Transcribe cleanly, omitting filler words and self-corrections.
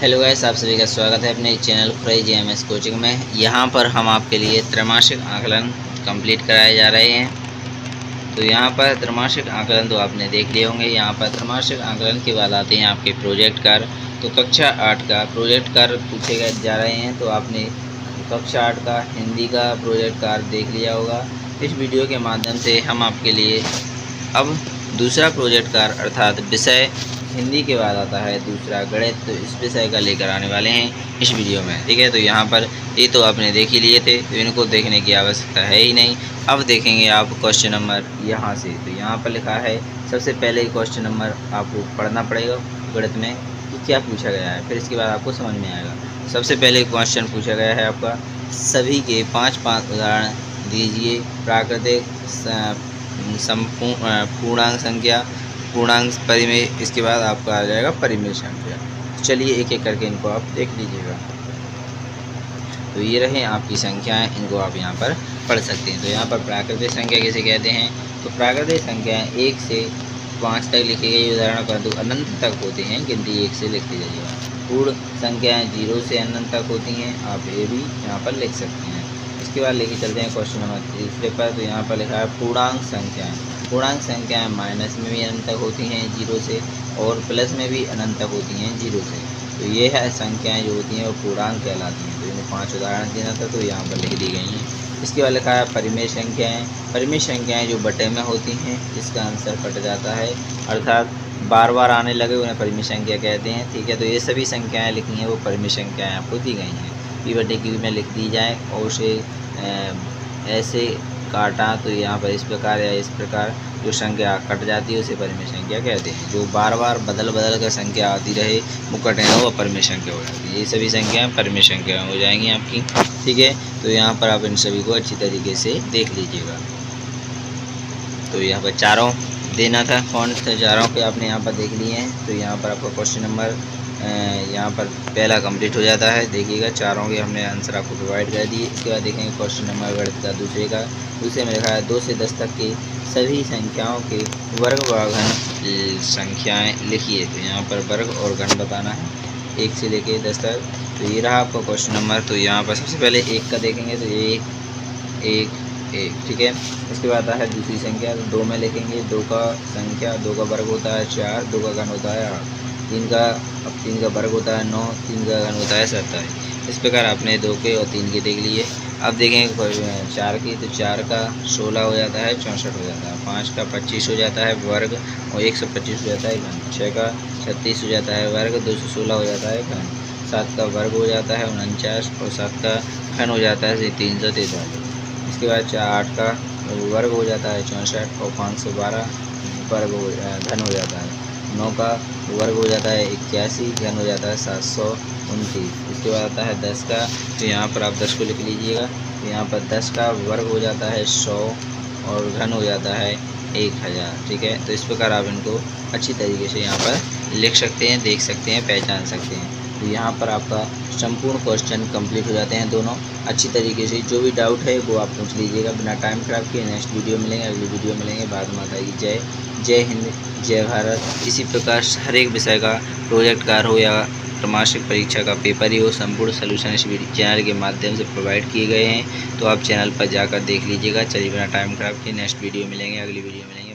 Hello guys, आप सभी का स्वागत है अपने चैनल खुराई जेएमएस कोचिंग में। यहाँ पर हम आपके लिए त्रैमासिक आकलन कंप्लीट कराए जा रहे हैं। तो यहाँ पर त्रैमासिक आकलन तो आपने देख लिए होंगे। यहाँ पर त्रैमासिक आकलन के बाद आते हैं आपके प्रोजेक्ट कार्य। तो कक्षा 8 का प्रोजेक्ट कार्य पूछे गए जा रहे हैं। तो आपने कक्षा 8 का हिंदी का प्रोजेक्ट कार्य देख लिया होगा। इस वीडियो के माध्यम से हम आपके लिए अब दूसरा प्रोजेक्ट कार्य अर्थात विषय हिंदी के बाद आता है दूसरा गणित, तो इस विषय का लेकर आने वाले हैं इस वीडियो में। ठीक है, तो यहाँ पर ये तो आपने देख ही लिए थे, तो इनको देखने की आवश्यकता है ही नहीं। अब देखेंगे आप क्वेश्चन नंबर यहाँ से। तो यहाँ पर लिखा है सबसे पहले क्वेश्चन नंबर आपको पढ़ना पड़ेगा गणित में कि क्या पूछा गया है, फिर इसके बाद आपको समझ में आएगा। सबसे पहले क्वेश्चन पूछा गया है आपका सभी के 5 उदाहरण दीजिए। प्राकृतिक पूर्णांक संख्या, पूर्णांक परिमेय, इसके बाद आपका आ जाएगा परिमेय संख्या। चलिए एक एक करके इनको आप देख लीजिएगा। तो ये रहे आपकी संख्याएं, इनको आप यहाँ पर पढ़ सकते हैं। तो यहाँ पर प्राकृतिक संख्या किसे कहते हैं? तो प्राकृतिक संख्याएं 1 से 5 तक लिखी गई उदाहरण, परंतु अनंत तक होते हैं, गिनती 1 से लिखती जाइएगा। पूर्ण संख्याएं 0 से अनंत तक होती हैं, आप ये भी यहाँ पर लिख सकते हैं। इसके बाद लेके चलते हैं क्वेश्चन नंबर तीसरे पर। तो यहाँ पर लिखा है पूर्णांक संख्याएं। पूर्णांक संख्याएं माइनस में भी अनंत तक होती हैं 0 से, और प्लस में भी अनंत तक होती हैं 0 से। तो ये है संख्याएं जो होती हैं वो पूर्णांक कहलाती हैं। तो इन्हें 5 उदाहरण देना था, तो यहाँ पर लिख दी गई हैं। इसके बाद लिखा है परिमेय संख्याएं। परिमेय संख्याएं जो बटे में होती हैं, इसका आंसर कट जाता है, अर्थात बार बार आने लगे उन्हें परिमेय संख्या कहते हैं। ठीक है, तो ये सभी संख्याएँ लिखी हैं वो परिमेय संख्याएँ आपको दी गई हैं। पी बटे क्यू में लिख दी जाए और उसे ऐसे काटा तो यहाँ पर इस प्रकार या इस प्रकार जो संख्या कट जाती है उसे परिमेय संख्या कहते हैं। जो बार बार बदल कर संख्या आती रहे वो कटे ना, वो परिमेय संख्या हो जाती है। ये सभी संख्याएं परिमेय संख्या हो जाएंगी आपकी। ठीक है, तो यहाँ पर आप इन सभी को अच्छी तरीके से देख लीजिएगा। तो यहाँ पर चारों देना था, कौन से चारों के आपने यहाँ पर देख लिए हैं। तो यहाँ पर आपका क्वेश्चन नंबर यहाँ पर पहला कंप्लीट हो जाता है। देखिएगा चारों के हमने आंसर आपको प्रोवाइड कर दिए। इसके बाद देखेंगे क्वेश्चन नंबर गणित का दूसरे में लिखा है 2 से 10 तक की सभी संख्याओं के वर्ग व घन संख्याएं लिखिए। तो यहाँ पर वर्ग और घन बताना है 1 से लेके 10 तक। तो ये रहा आपका क्वेश्चन नंबर। तो यहाँ पर सबसे पहले 1 का देखेंगे, तो 1 ठीक है। इसके बाद आता है दूसरी संख्या, तो 2 में लिखेंगे 2 का संख्या, 2 का वर्ग होता है 4, 2 का घन होता है 8, 3 का वर्ग होता है 9, 3 का घन होता है 27। इस प्रकार आपने 2 के और 3 के देख लिए। अब देखेंगे 4 की, तो 4 का 16 हो जाता है 64 हो जाता है, 5 का 25 हो जाता है वर्ग और 125 हो जाता है घन, 6 का 36 हो जाता है वर्ग, 216 हो जाता है घन, 7 का वर्ग हो जाता है 49 और 7 का घन हो जाता है 343। इसके बाद 8 का वर्ग हो जाता है 64 और 512 वर्ग घन हो जाता है, 9 का वर्ग हो जाता है 81, घन हो जाता है 729। इसके बाद आता है 10 का, तो यहाँ पर आप 10 को लिख लीजिएगा। तो यहाँ पर 10 का वर्ग हो जाता है 100 और घन हो जाता है 1000। ठीक है, तो इस प्रकार आप इनको अच्छी तरीके से यहाँ पर लिख सकते हैं, देख सकते हैं, पहचान सकते हैं। तो यहाँ पर आपका संपूर्ण क्वेश्चन कंप्लीट हो जाते हैं दोनों अच्छी तरीके से। जो भी डाउट है वो आप पूछ लीजिएगा बिना टाइम खराब किए। नेक्स्ट वीडियो मिलेंगे, अगली वीडियो मिलेंगे। भारत माता की जय, जय हिंद, जय भारत। इसी प्रकार हर एक विषय का प्रोजेक्ट कार्य हो या त्रैमासिक परीक्षा का पेपर ही हो, संपूर्ण सलूशन इस चैनल के माध्यम से प्रोवाइड किए गए हैं। तो आप चैनल पर जाकर देख लीजिएगा। चलिए बिना टाइम खराब किए नेक्स्ट वीडियो मिलेंगे, अगली वीडियो मिलेंगे।